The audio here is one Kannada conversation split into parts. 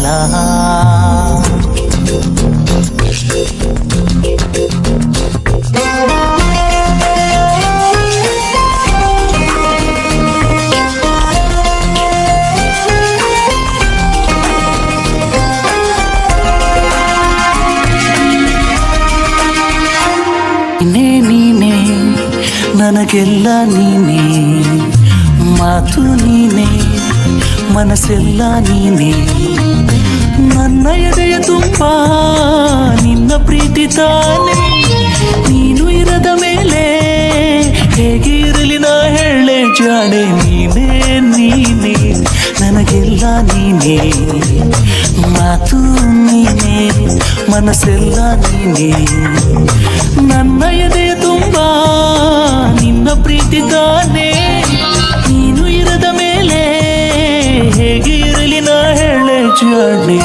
ಕಾಲ. ನೀನೇ ನನಗೆಲ್ಲ ನೀನೇ, ಮಾತು ನೀನೇ ಮನಸ್ಸೆಲ್ಲ ನೀನೇ. ನನ್ನ ಎದೆಯ ತುಂಬ ನಿನ್ನ ಪ್ರೀತಿ ತಾನೆ, ನೀನು ಇರದ ಮೇಲೆ ಹೇಗೆ ಇರಲಿ ನಾ ಹೇಳೆ ಜಾಣೆ. ನೀನೇ ನೀನೇ ನನಗೆಲ್ಲ ನೀನೇ, ಮಾತು ನೀನೇ ಮನಸ್ಸೆಲ್ಲ ನೀನೇ. ನನ್ನ ಎದೆಯ ತುಂಬ ನಿನ್ನ ಪ್ರೀತಿ ತಾನೆ, ನೀನು ಇರದ ಮೇಲೆ ಹೇಗೆ ಇರಲಿ ನಾ ಹೇಳೆ ಜಾಣೆ.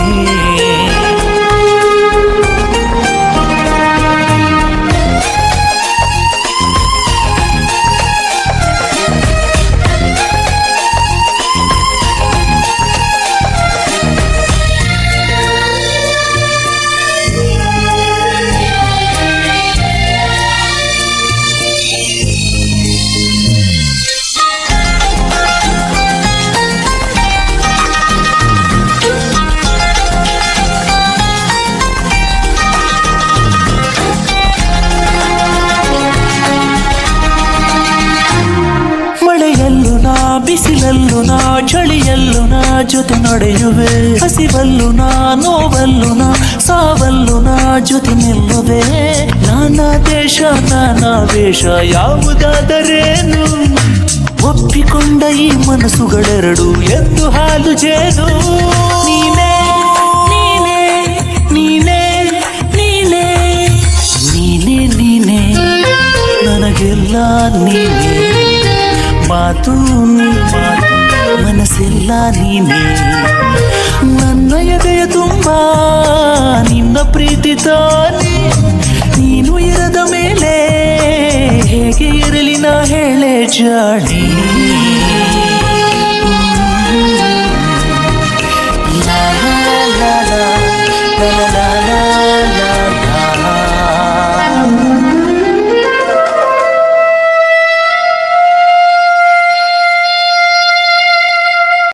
ಬಿಸಿಲಲ್ಲೂ ನಾ ಚಳಿಯಲ್ಲೂ ನಾ ಜೊತೆ ನಡೆಯುವೆ, ಹಸಿವಲ್ಲೂ ನಾ ನೋವಲ್ಲೂ ನಾ ಸಾವಲ್ಲೂ ನಾ ಜೊತೆ ನಿಲ್ಲುವೆ. ನಾನಾ ದೇಶ ನಾನಾ ವೇಷ ಯಾವುದಾದರೇನು, ಒಪ್ಪಿಕೊಂಡ ಈ ಮನಸ್ಸುಗಳೆರಡು ಎಂದು ಹಾಲು ಜೇನು. ನೀನೇ ನೀನೇ ನೀನೇ ನೀನೇ ನೀನೇ ನೀನೇ ನನಗೆಲ್ಲ ನೀನೇ, ಮಾತು ಮಾತು ಮನಸ್ಸೆಲ್ಲ ನೀನೇ. ನನ್ನ ಎದೆಯ ತುಂಬ ನಿನ್ನ ಪ್ರೀತಿ ತಾನೆ, ನೀನು ಇರದ ಮೇಲೆ ಹೇಗೆ ಇರಲಿ ನಾ ಹೇಳೆ ಜಾಣೆ.